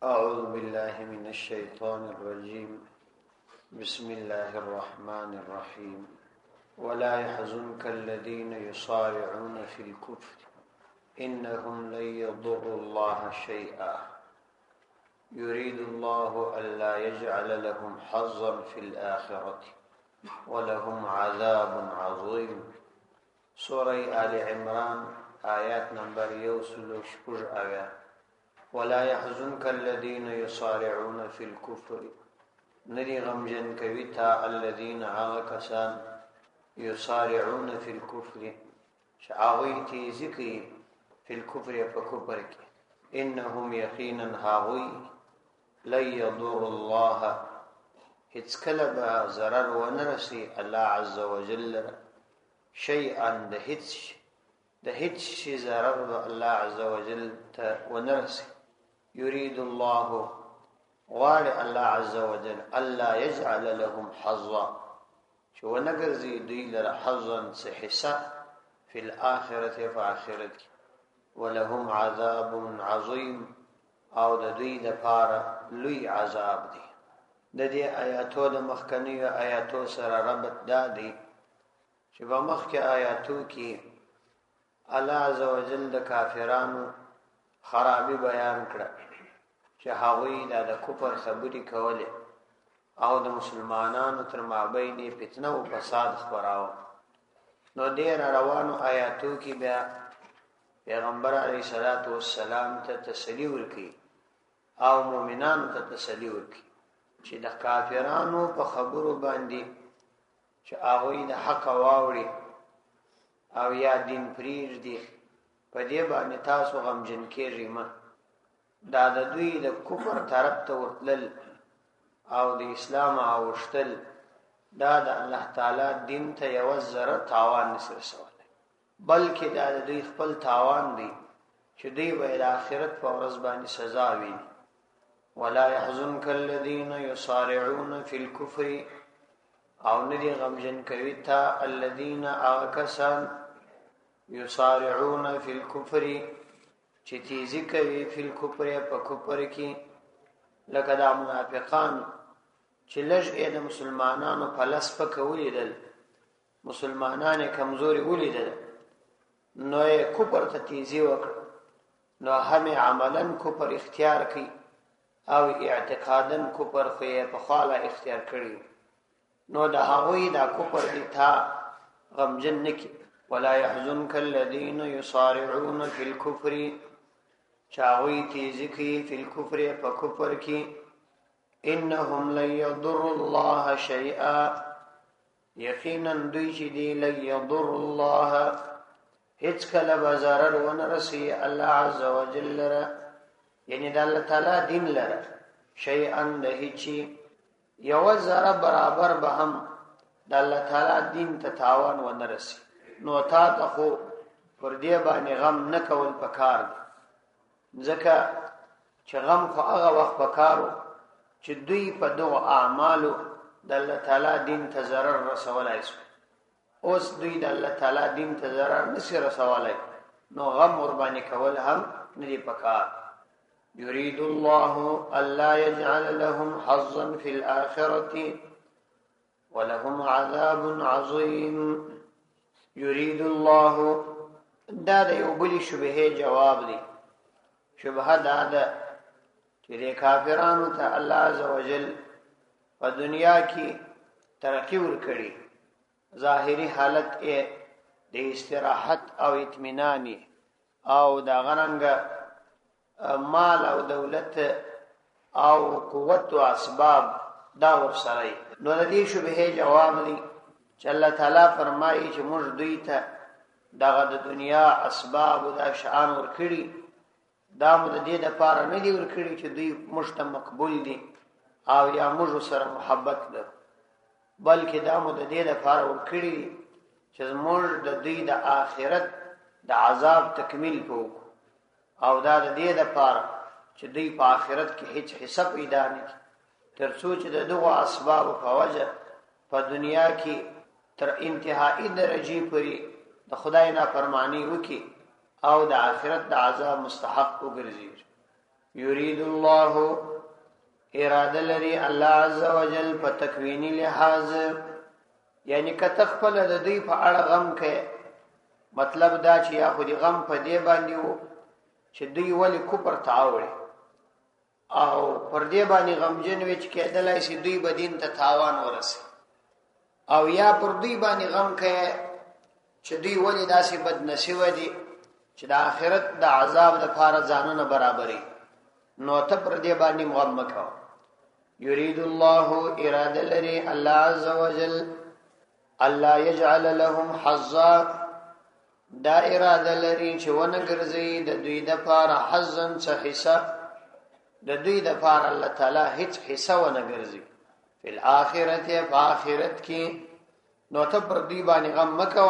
أعوذ بالله من الشيطان الرجيم. بسم الله الرحمن الرحيم. ولا يحزنك الذين يصارعون في الكفر إنهم لن يضروا الله شيئا يريد الله ألا يجعل لهم حظا في الآخرة ولهم عذاب عظيم. سورة آل عمران آيات نمبر 1 ولا يحزنك الذين يصارعون في الكفر ندی غمجن کوي تا الذين عاکسان يصارعون في الكفر شعاوی تیزی کی في الكفر فكفر کی انهم یقینا هاوی لن يضر الله هیڅ کله به ضرر ونرسي الله عز وجل شيئا د هیڅ شي ضرر الله عز وجل ته ونرسي. يريد الله غار الله عز وجل الا يجعل لهم حظا شو نغرزي دوی لره حظا حصہ في الاخره فاخرت ولهم عذاب عظيم او د دوی لپاره لوی عذاب دی. د دې آیاتو د مخکنی آیاتو سره ربط دادی چې په مخکې آیاتو کې الله عز وجل د کافرانو خرابي بیان کړه چې هغوی د کفر خبرې کولې او د مسلمانانو تر مابین فتنه او فساد خبراو. نو ډیر روانو آیاتو کې بیا پیغمبر علیه الصلاۃ والسلام ته تسلی ورکړي او مؤمنانو ته تسلی ورکړي چې د کافرانو په خبرو باندې چې هغوی د حق واوري او یا دین پریږدي په دې باندې تاسو غمجن کېږئ مه. دا د دوی د کفر طرف ته ورتلل او د اسلام اوشتل دا د الله تعالی دین ته یو ذره تاوان نشي رسولی، بلکې دا د دوی خپل تاوان دی چې دوی به د آخرت په ورځ باندې سزا ویني. ولا يحزنك الذين يصارعون في الكفر او ندی غمجن کوي تا الذين آکسان يصارعون في الكفر چې تیزی کوي فی الکفر په کفر کې لکه دا منافقان چې لږ د مسلمانانو په لس پکې ولیدل، مسلمانان کمزوري ولیدل نو یې کفر ته تیزی وکړ، نو هم عملا کفر اختیار کړي او اعتقادا کفر خو یې په خاله اختیار کړي، نو د هغوی دا کفر دی تا غمجن نکي. ولا يحزنك الذين يصارعون في الكفر چاوی تیزی کی فی الکفر پا کفر کی انهم لن يضر الله شیئا یقینا دوی چی دی لن يضر الله هیچ کله بزرر ونرسی الله عز وجل لرا یعنی دا اللہ تعالی دین لرا شیئا دا هیچی یو ذره برابر به هم دا اللہ تعالی دین تتاوان ونرسی. نو تا تخو پر دی باندې غم نکول پکار دی، ځکه چې غم خو هغه وخت پکارو چې دوی په دغه اعمالو د الله تعالی دین ته ضرر رسولای شي. اوس دوی د الله تعالی دین ته ضرر نشي رسولای، نو غم ور باندې کول هم نه دی پکار. يريد الله الا يجعل لهم حظا في الاخره ولهم عذاب عظيم. يريد الله دا د یو بلی شبهه جواب دی. شبهه دا ده چې د کافرانو ته الله عزوجل په دنیا کې ترقی ورکړي، ظاهری حالت یې د استراحت او اطمینان او دا غرنګ مال او دولت او قوت او اسباب دا ورسره. نو د دې شبهه جواب دی چې الله تعالی فرمایي چې موږ دوی ته دغه د دنیا اسباب او د اشعان ورکړي، دا مو د دې لپاره نه دی ورکړي چې دوی موږ ته مقبول دي او یا موږ سره محبت لرو، بلکې دا مو د دې لپاره ورکړي چې موږ د دوی د آخرت د عذاب تکمیل کوو، او دا د دې لپاره چې دوی په آخرت کې هیڅ حساب پیدا نه کړي، تر څو چې د دغه اسباب په وجه په دنیا کې تر انتهایی درجه پورې د خدای نافرمانی وکي او د آخرت د عذاب مستحق وګرځي. یرید الله اراده لري الله عز وجل په تکوینی لحاظ، یعنی کته خپل د دوی په اړه غم کې، مطلب دا چې یا خو دی غم په دې باندې وو چې دوی ولی کفر تاوړي او پر دې باندې غمجن وي چې کېدلای شي دوی بدین ته تاوان ورسي، او یا پر دوی باندې غم کې چې دوی ولی داسې بد نصیب دي چې د آخرت د عذاب لپاره ځانونه برابري، نو ته پر دې باندې غم مکو. یرید الله اراده لري الله عز وجل الله یجعل لهم حظا، دا اراده لري چې ونه ګرځي د دوی د پاره حظن څه حصہ، د دوی د پاره الله تعالی هیڅ حصہ ونه ګرځي په آخرت په آخرت کې، نو ته پر دوی باندې غم مکو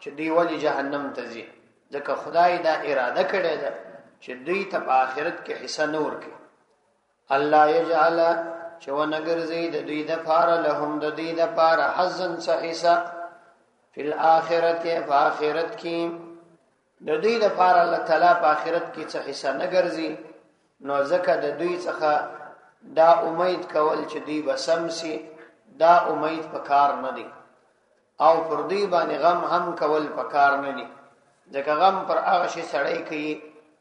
چې دوی ولی جهنم ته ځي، ځکه خدای دا اراده کړې ده چې دوی ته په آخرت کې حصہ نه ورکړي. الله یجعل چې ونه ګرځي د دوی د پاره لهم د دوی د پاره حظن څه حصہ فی الاخرت په آخرت کې، د دوی د پاره الله تعالی په آخرت کې څه حصہ نه ګرځي، نو ځکه د دوی څخه دا امید کول چې دوی به سم سي، دا امید په کار نه دی، او پر دوی باندې غم هم کول په کار نه دی، ځکه غم پر هغه شي سړی کوي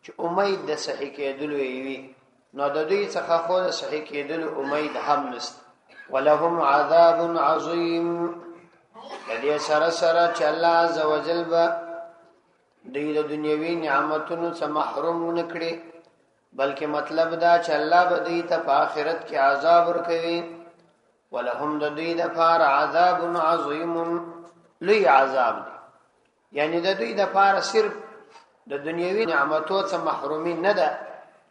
چې امید د صحیح کېدلو وي، نو د دوی څخه خو د صحیح کېدلو امید هم نشته. ولهم عذاب عظیم، دې سره سره چې الله عز وجل به دوی د دنیوي نعمتونو څخه محروم نکړي، بلکې مطلب دا چې الله به دوی ته په آخرت کې عذاب ورکوي. ولهم د دوی دپاره عذاب عظیم، لوی عذاب دی، یعنی د دوی دپاره صرف د دنیوي نعمتو څخه محرومي نه ده،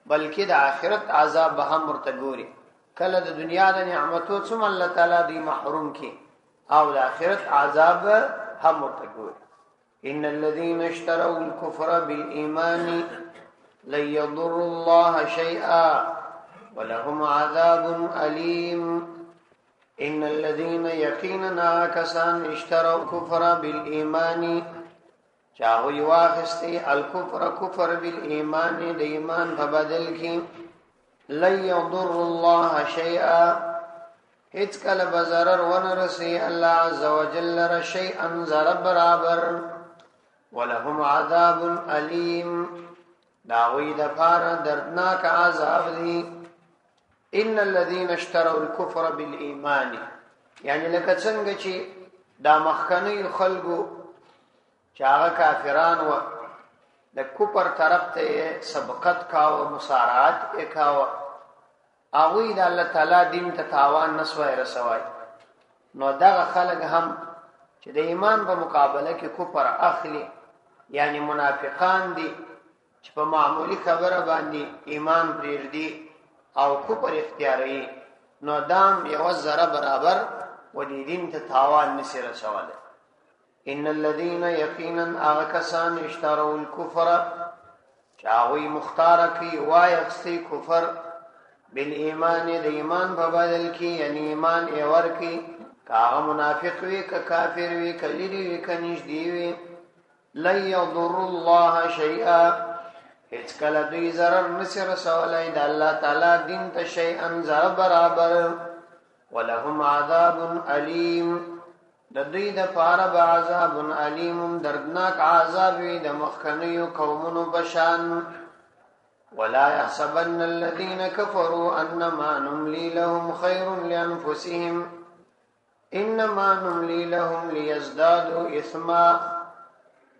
بلکې د آخرت عذاب به هم ورته ګوري. کله د دنیا د نعمتو څخه الله تعالی دوی محروم کی او د آخرت عذاب هم ورته ګوري. ان الذين اشتروا الكفر بالإيمان لن يضروا الله شيئا ولهم عذاب أليم. ان الذين يقيننا كسان اشتروا الكفر بالإيمان، چاوی واخستی الکفر کفر بالایمان، د ایمان په بدل کې، لن يضر الله شیئا، هیڅ کله به ضرر ونه رسي الله عز وجل لره شیئا ضرر برابر. ولهم عذاب علیم، داوی دپاره دردناک عذاب دی. ان الذين اشتروا الكفر بالایمان، یعنی لکه څنګه چې دا مخکنی خلقو چې هغه کافران و د کفر طرف ته سبقت کاوه، مسارعت یې کاوه، هغوی د الله تعالی دین ته تاوان نسوای رسوای، نو دغه خلک هم چې د ایمان په مقابله کې کفر اخلي، یعنی منافقان دي چې په معمولی خبره باندې ایمان پرېږدي او کفر اختیاروي، نو دام یوه ذره برابر و دې دین ته تاوان نسي رسولی. ان الذين يقينا اغكسان اشتروا الكفر، چاوی مختار کی وایخستی کفر بالایمان، د ایمان په بدل کی، یعنی ایمان ایور کی، کاغه منافق وی که کافر وی که لری وی که نږدې وی، لن يضر الله شیئا، هیڅ کله دوی ضرر نسی رسولی د الله تعالی دین ته شیئا ضرر برابر. ولهم عذاب علیم، د دوی د پاره به عذاب علیم، دردناک عذاب وي د مخکنیو قومونو بشان. ولا يحسبن الذين كفروا انما نملي لهم خير لانفسهم انما نملي لهم ليزدادوا اثما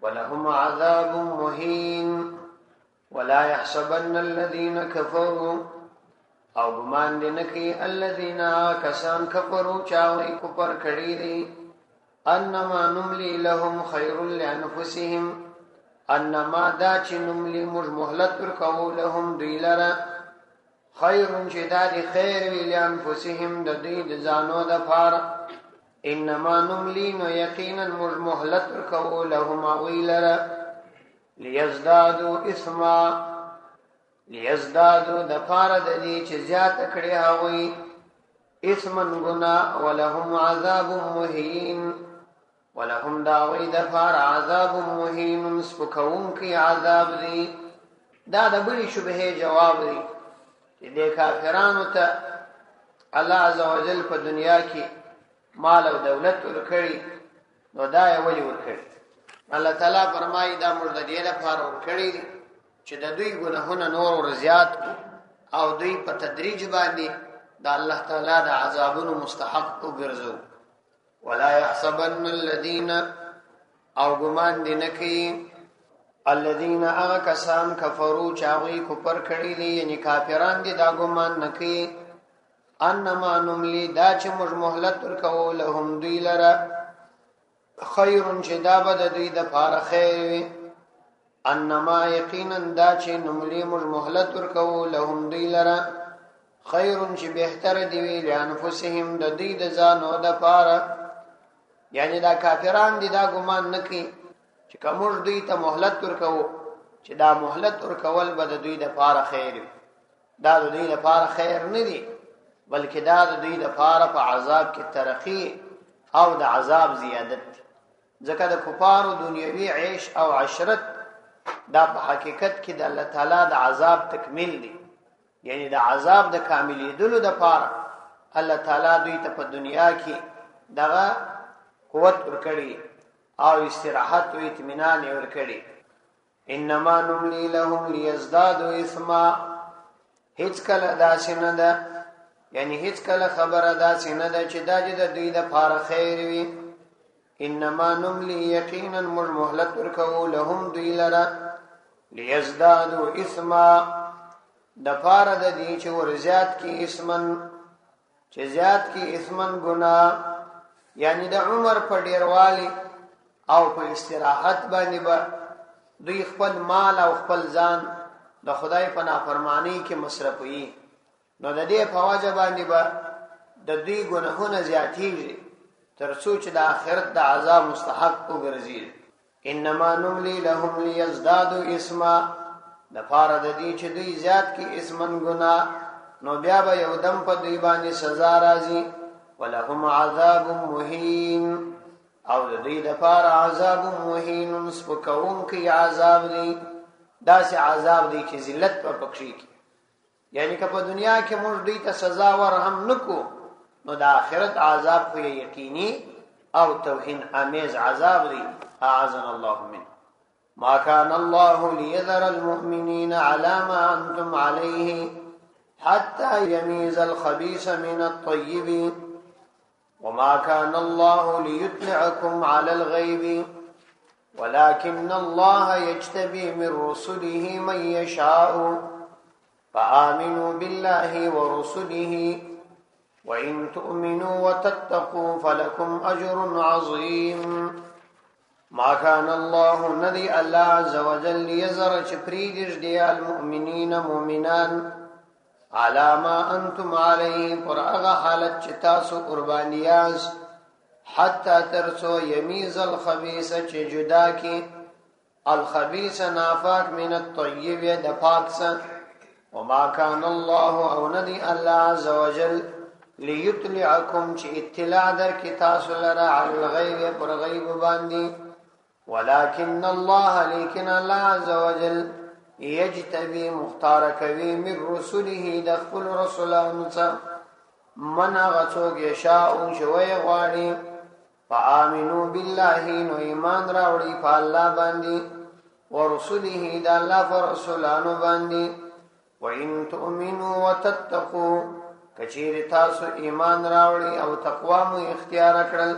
ولهم عذاب مهين. ولا يحسبن الذين كفروا، او ګمان دې نه کوي الذين کسان کفروا چاوي کفر کړي دي، انما نملی لهم خیر لانفسهم، انما دا چې نملی موږ مهلت ورکوو لهم دوی لره، خیر چې دا دی خیر وی لانفسهم د دوی د ځانو دپاره، انما نملی نو یقینا موږ مهلت ورکوو لهم هغوی لره، لیزدادو اثما، لیزدادو دپاره د دې چې زیاته کړي هغوی اثما ګناه، ولهم عذاب مهین، ولهم داوی دپاره عذاب مهین، سپکون کی عذاب دی. دا د بلی شبهه جواب دی چې د کافرانو ته الله عزوجل په دنیا کې مال او دولت ورکړي نو دا یې ولې ورکړي الله تعالی فرمایي دا موږ د دې لپاره ورکړي چې د دوی ګناهونه نور ور زیات او دوی په تدریج باندې د الله تعالی د عذابونو مستحق وګرځو ولا يحسبن الذين او ګمان دي نه کوي الذين اغكسان كفروا چاوي کفر کړي دي یعنی کافران دي دا ګمان نه کوي انما نملي دا چې موږ مهلت ورکو لهم دوی لره خیر چې دا بد دوی د پاره خیر وي انما یقینا دا چې نملي موږ مهلت ورکو لهم دوی لره خیر چې بهتر دی وی لانفسهم د دوی د ځانو د پاره یعنی دا کافران دي دا ګمان نه کوي چې کومر دوی ته مهلت ورکو چې دا مهلت ورکول به د دوی د پاره خیر وي دا د دوی د پاره خیر نه دی بلکې دا د دوی د پاره په عذاب کې ترقی او د عذاب زیادت ځکه د کفارو دنیوي عيش او عشرت دا په حقیقت کې د الله تعالی د عذاب تکمیل دی یعنی د عذاب د کاملیدلو د پاره الله تعالی دوی ته په دنیا کې دغه قوت ورکړي او استراحت او اطمینان ورکړي انما نملي لهم ليزدادوا اثما هیڅ کله داسې نه ده یعنی هیڅ کله خبره داسې نه ده چې دا د دوی د پاره خیر وي انما نملي یقینا مهلت ورکو لهم دوی لره ليزدادوا اثما د پاره د دې چې ورزيات کې اسمن چې زیات کې اسمن ګناه یعنی د عمر په ډیروالی او په استراحت باندې به دوی خپل مال او خپل ځان د خدای په نافرمانی کې مصرفوي نو د دې په وجه باندې به د دوی ګناهونه زیاتېږي تر څو چې د آخرت د عذاب مستحق وګرځي انما نملي لهم ليزدادوا اسما د پاره د دې چې دوی زیات کې اسمن ګناه نو بیا به یو دم په دوی باندې سزا راځي ولهم عذاب مهین او د دې د پاره عذاب مهین سپکون کې عذاب دی داسې عذاب دی چې ذلت په پکشي کې یعنی که په دنیا کې موږ دوی ته سزا ورهم نکو نو د آخرت عذاب خو یقیني او توهین امیز عذاب دی اعاذنا الله منه ما كان الله ليذر المؤمنين على ما انتم عليه حتى يميز الخبيث من الطيب وما كان الله ليطلعكم على الغيب ولكن الله يجتبي من رسله من يشاء فآمنوا بالله ورسله وإن تؤمنوا وتتقوا فلكم أجر عظيم ما كان الله ندي الله عز وجل يزر چپریدش دی المؤمنین مؤمنان على ما انتم عليه پر اغا حالت چتاسو قربانیاز حتى ترسو يميز الخبيث چ جدا کی الخبيث نافاق من الطيب د پاک وما كان الله او ندي الله عز وجل ليطلعكم چ اطلاع در کی تاسو لرا على الغيب پر غیب باندې ولكن الله لكن الله عز وجل يجتبي مختار کوي من رسله دخل رسولانو من غڅوګ یشاء شوي غواړي فآمنوا بالله نو ایمان راوړي په الله باندې ورسله د الله پر رسولانو باندې وان تؤمنوا وتتقوا کچیر تاسو ایمان راوړي او تقوا مو اختیار کړل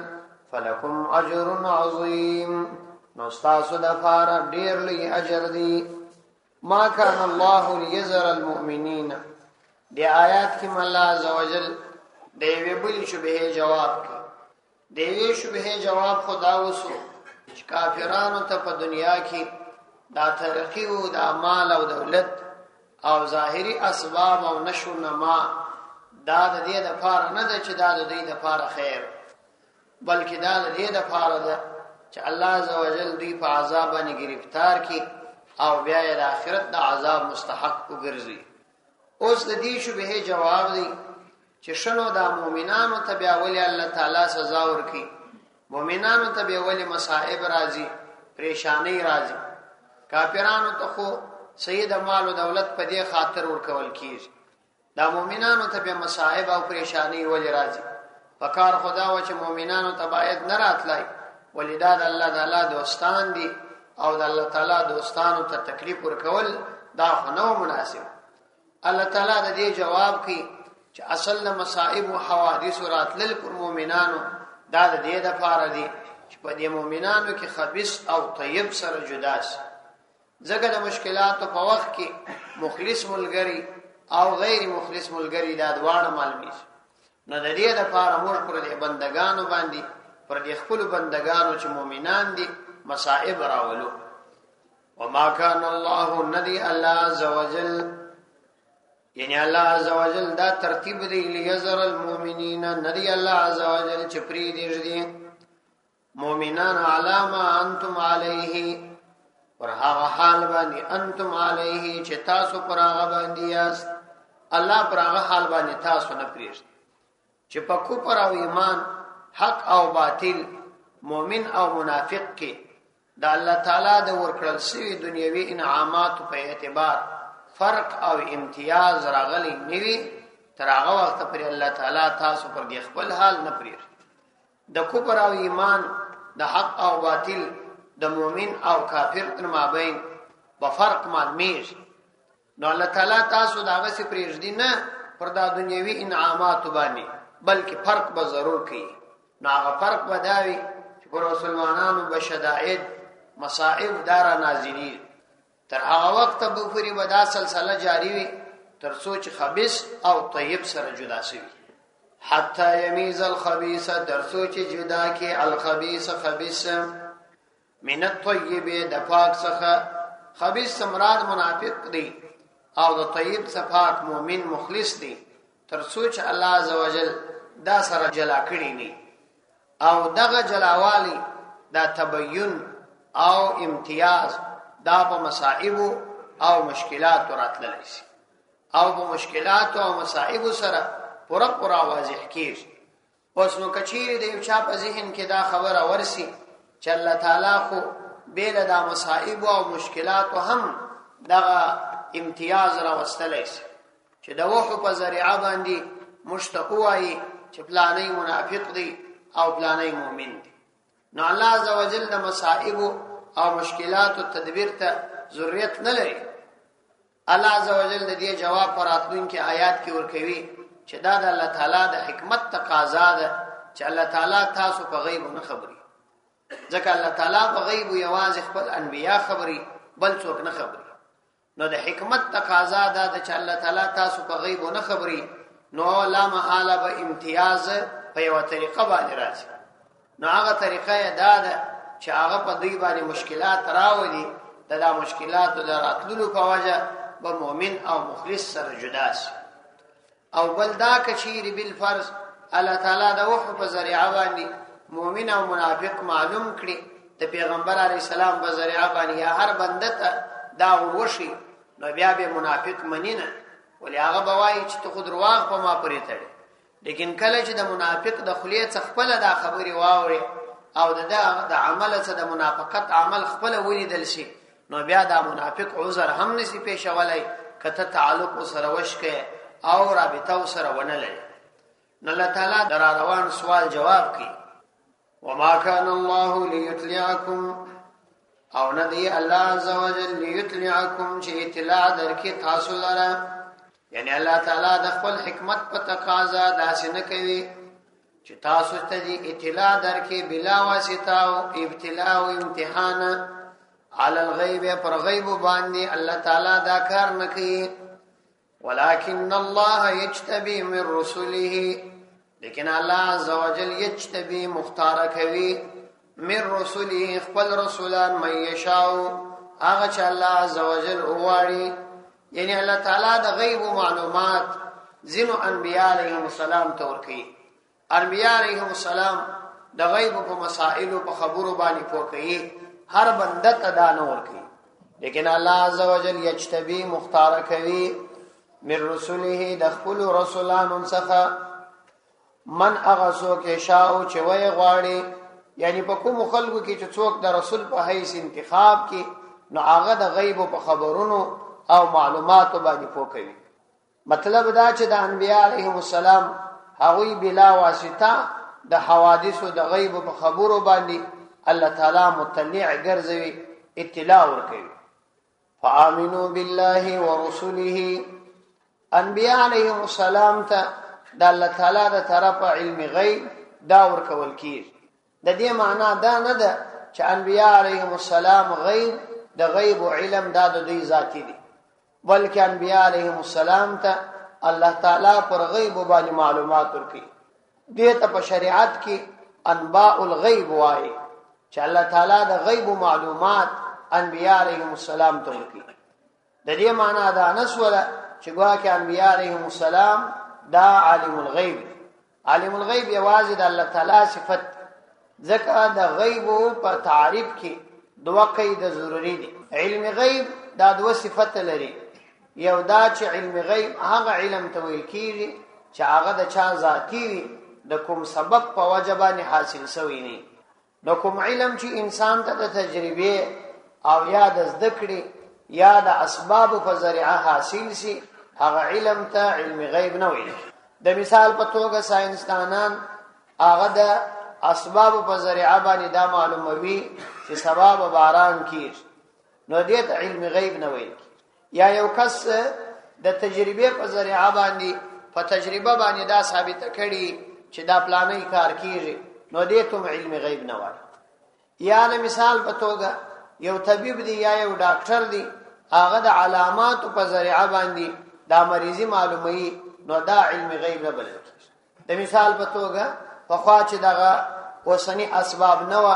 فلکم اجر عظیم نو تاسو د فار ډیر لوی اجر دی ما كان الله ليذر المؤمنين دی آیات کې الله عزوجل دی ویل شبهه جواب کې دی شبهه جواب خدا وسو چې کافرانو ته په دنیا کې دا ترقی او د مال او دولت او ظاهری اسباب او نشو نما دا د دې د پاره نه ده چې دا د دې د پاره خیر بلکې دا د دې د پاره ده چې الله عزوجل دې په عذاب باندې گرفتار کړي او بیا د آخرت د عذاب مستحق وګرځي اوس د دې شبهه جواب دی چې شنو د مؤمنانو ته بیا ولې الله تعالی سزا ورکړي مؤمنانو ته بیا ولې مصائب راځي پریشانی راځي کافرانو ته خو سید مال او دولت په دې خاطر ورکول کیږي دا مؤمنانو ته په مصائب او پریشانی ولې راځي فکار خدا و چې مؤمنانو ته باید نه راتلای ولدا د الله تعالی دوستان دي او د الله تعالی دوستانو ته تکلیف ورکول دا خو نو مناسب الله تعالی د دې جواب کوي چې اصل د مصائب او حوادث راتلل پر مؤمنانو دا د دې د پاره دي چې په دې مؤمنانو کې خبيث او طيب سره جدا شي ځکه د مشکلاتو په وخت کې مخلص ملګری او غیر مخلص ملګری دا دواړه معلومي نو د دې د پاره موږ پر دې بندگانو باندې پر دې خپل بندگانو چې مؤمنان دي مصائب راولو وما كان الله ندي الله عز وجل یعنی الله عز وجل دا ترتیب دی لیزر المؤمنین ندی الله عز وجل چپری دی مؤمنان علامه انتم علیه پر هغه حال باندې انتم علیه چې تاسو پر هغه باندې یاست الله پر هغه حال باندې تاسو نه پریږدي چې په کفر او ایمان حق او باطل مؤمن او منافق کې د الله تعالی د ورکړل شوی دنیوي انعامات په اعتبار فرق او امتیاز راغلی نیوی تر هغه وخت پر الله تعالی تاسو پر دی خپل حال نه پریږدي د کفر او ایمان د حق او باطل د مؤمن او کافر تر مابین په فرق معلومیږي نو الله تعالی تاسو داغه سي پریږدي نه پر د دنیوي انعامات باندې بلکې فرق به ضرور کوي نو هغه فرق بداوي چې پر مسلمانانو بشدائد مصائب دار نازلین تر هغه وخت به پوری ودا سلسله جاری وي تر سوچ خبيث او طيب سره جدا شي حتى يميز الخبيث در سوچ جدا کې الخبيث خبيث من الطيب د پاک څخه خبيث مراد منافق دی او د طيب څخه پاک مؤمن مخلص دی تر سوچ الله عزوجل دا سره جلا کړی ني او دغه جلاوالی دا تبین او امتیاز دا په مصائب او مشکلات راتللی شي او په مشکلات او مصائب سره پورا واضح کیږي اوس نو کچیر د یو چا په ذهن کې دا خبره ورسي چې الله تعالی خو بیل دا مصائب او مشکلات هم دغه امتیاز را وستلی شي چې د وحو په ذریعہ باندې مشتقوي چې پلانې منافق دی او پلانې مؤمن دی نو الله عزوجل د مصائب او مشکلات او تدبیر ته ضرورت نه لري الله عزوجل د دې جواب پر راتلونکي آیات کې ورکوي چې دا د الله تعالی د حکمت تقاضا ده چې الله تعالی تاسو په غیب نه خبري ځکه الله تعالی په غیب یوازې خپل انبیا خبري بل څوک نه خبري نو د حکمت تقاضا ده چې الله تعالی تاسو په غیب نه خبري نو لا محاله به امتیاز په یو طریقه باندې راځي نو هغه طریقه ده چې هغه په دوی باندې مشکلات راوړي دا مشکلات د راتللو په وجه به مؤمن او مخلص سره جدا شي او بل دا کچیر بالفرض الله تعالی د وحی په ذریعہ باندې مؤمن او منافق معلوم کړي د پیغمبر علی السلام په ذریعہ باندې هر بنده ته دا وروشي نو بیا به منافق منینه ولی هغه بوای چې ته خود رواغ په ما پرې تړي لیکن کله چې د منافق د خلیه څخه خپل دا خبري واوري او د عمل څخه د منافقت عمل خپل ولیدل شي نو بیا دا منافق عذر هم نسی پیښولای کته تعلق سره وشکه او رابطه سره ونه لري نو الله تعالی در روان سوال جواب کی وما كان الله ليطلعكم او ندی الله عزوجل ليطلعكم چې اطلاع درکې تاسو لره یعنی الله تعالی د خپل حکمت په تقاضا داسې نه کوي چې تاسو ته دې اطلاع درکې بلا واسطه او ابتلاء او امتحان على الغیب پر غیب باندې الله تعالی دا کار نه کوي ولكن الله يجتبي من رسله لیکن الله عزوجل يجتبي مختار کوي من رسله خپل رسولان من يشاء هغه چې الله عزوجل وواړي یعنی الله تعالی د غیب معلومات زینو انبیاء علیهم السلام تور کوي انبیاء علیهم السلام د غیب په مسائل او په خبرو باندې پوکي هر بنده ته دا نور کوي لیکن الله عزوجل یجتبی مختار کوي من رسوله د خپل رسولانو څخه من اغسو کې شاو چې وای غواړي یعنی په کوم خلکو کې چې څوک د رسول په حیث انتخاب کې نو هغه د غیب په خبرونو او معلوماتو باندې پوکوي مطلب دا چې د انبیاء علیهم السلام هغوی بلا واسطه د حوادثو د غیب په خبرو باندې الله تعالی مطلع ګرځوي، اطلاع ورکوي. فآمنوا بالله ورسله، انبیاء علیهم السلام ته د الله تعالی د طرفه علم غیب دا ورکول کیږي. د دې معنا دا نه ده چې انبیاء علیهم السلام غیب د غیب علم دا د دوی ذاتی دي، بلکې انبیاء علیهم السلام ته الله تعالی پر غیب باندې معلومات ورکړي. دې ته په شریعت کې انباء الغیب وایي چې الله تعالی د غیب معلومات انبیاء علیهم السلام ته ورکړي. د دې معنا دا نسوله چې ګواکې انبیاء علیهم السلام دا عالم الغیب. عالم الغیب یوازې د الله تعالی صفت، ځکه د غیب په تعریف کې دوه قید ضروری دي. علم غیب دا دوه صفت لري. یو دا چې علم غیب هغه علم ته ویل کیږي چې هغه د چا ذاتی وي، د کوم سبب په وجه باندې حاصل شوی نه. د کوم علم چې انسان ته د تجربه او یا د زده کړې یا د اسباب په ذریعه حاصل شي، هغه علم ته علم غیب نه ویل. د مثال په توګه ساينسدانان هغه د اسباب په ذریعه باندې دا معلوموي چې سبب باران کیږي، نو دې ته علم غیب نه ویل. یا یو کس د تجربه په ذریعه باندې په تجربه باندې دا ثابت کړي چې دا پلانې کار کیږي، نو دې ته علم غیب نه وایي. یا مثال په توګه یو طبيب دی یا یو ډاکټر دی، هغه د علامات په ذریعه باندې دا مریضي معلوموي، نو دا علم غیب نه بلل کیږي. د مثال په توګه په خوا چې دغه اوسنی اسباب نه و،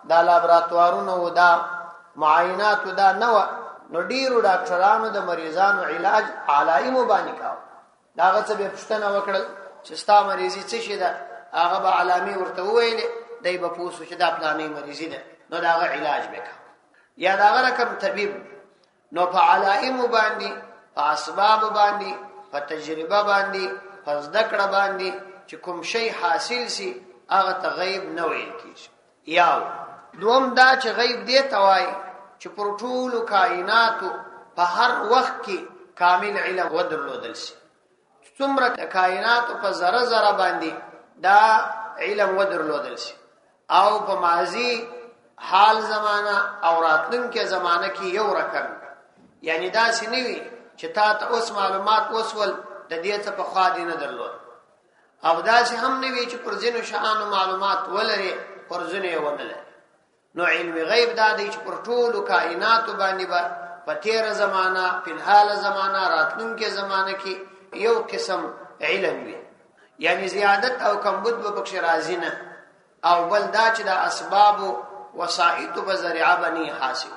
دا لابراتوارونه و، دا معاینات دا نه و، نو ډیرو ډاکټرانو د مریضانو علاج علایمو باندې کاوه. داغه څه به پوښتنه وکړل چې ستا مریضي څه شي ده، هغه به علامې ورته وویلې، دی به پوه شو چې دا پلانې مریضي ده، نو داغه علاج به کاوه. یا داغه رقم طبيب نو په علایمو باندې، په اسباب باندې، په تجربه باندې، په زده کړه باندې چې کوم شی حاصل سي، هغه ته غیب نه ویل کیږي. یا دوم دا چې غیب دی توای چې پر ټولو کائناتو په هر وخت کې کامل علم ودرلودل شي. څومره کائناتو په ذره ذره باندې دا علم ودرلودل شي، او په ماضی حال زمانہ او راتلونکي زمانہ کې یو رقم، یعنی دا سنوي چې تا ته اوس معلومات وسول د دې څخه په خوا دي نه درلود، او دا چې هم نوي چې پر ځینو شانو معلومات ولري پر ځینو ونلري. نو علم غیب دا دی چې پر ټولو کائناتو باندې په تیر زمانہ، په حال زمانہ، راتلونکي زمانہ کې یو قسم علم وي، یعنی زیادت او کمبود به پکې راځي نه. او بل دا چې د اسباب او وسایط په ذریعہ باندې حاصل.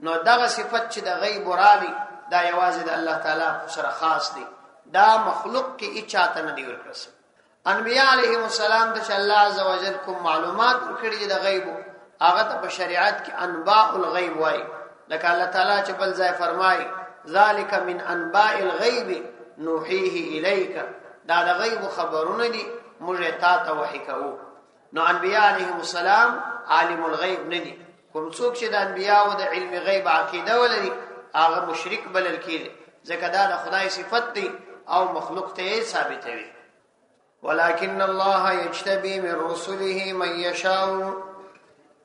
نو دغه صفت چې د غیب ورالي دا یوازې د الله تعالی سره خاص دی، دا مخلوق کې اچاته نه دی ورکړل. انبیاء علیهم السلام ته الله عزوجل کوم معلومات ورکړي د غیب، هغه ته په شریعت کې انباء الغیب وایي. لکه الله تعالی چې بل ځای فرمایي ذالک من انباء الغیب نوحیه الیک، دا د غیب خبرونه دي موږ ته ته وحی کوو. نو انبیاء علیهم السلام عالم الغیب نه دي. کوم څوک چې د انبیاء او د علم غیب عقیده ولري هغه مشرک بلل کیږي، ځکه دا د خدای صفت دی او مخلوق ته ثابتوي. ولكن الله يجتبي من رسله من يشاء،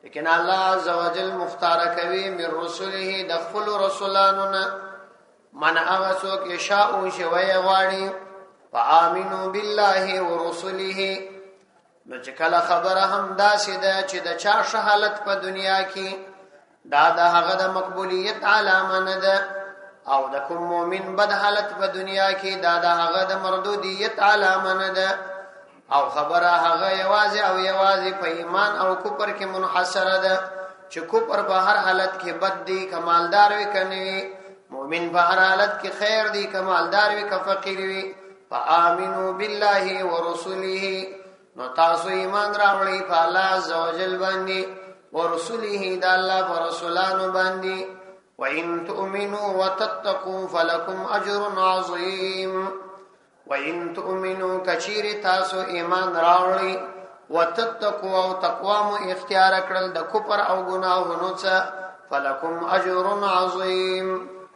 لیکن الله عزوجل مختار کوي من رسله د خپل رسولانو من هغه څوک یشاء شوی غواړي. فآمنوا بالله ورسله، نو چې کله خبره هم داسې ده چې د چا شهادت په دنیا کې دا د هغه د مقبولیت علامه نه ده، او د کوم مؤمن بد حالت په دنیا کې دا د هغه د مردودیت علامه نه ده، او خبره هغه یوازې او یوازې په ایمان او کفر کې منحصره ده، چې کفر په هر حالت کې بد دی، کمالدار وي کني، مؤمن په هر حالت کې خیر دی، کمالدار وي که فقیر وي. فآمنوا بالله ورسله، نو تاسو ایمان راوړئ په الله عزوجل باندې، ورسله د الله په رسولانو باندې. وإن تؤمنوا وتتقوا فلكم أجر عظيم. وإن تؤمنوا کچیر تاسو ایمان راوړئ، وتتقوا او تقوا مو اختیار کړل د کفر او ګناهونو څخه، فلكم أجر عظيم،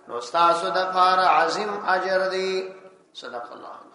نو تاسو د پاره عظیم اجر دی. صدق الله.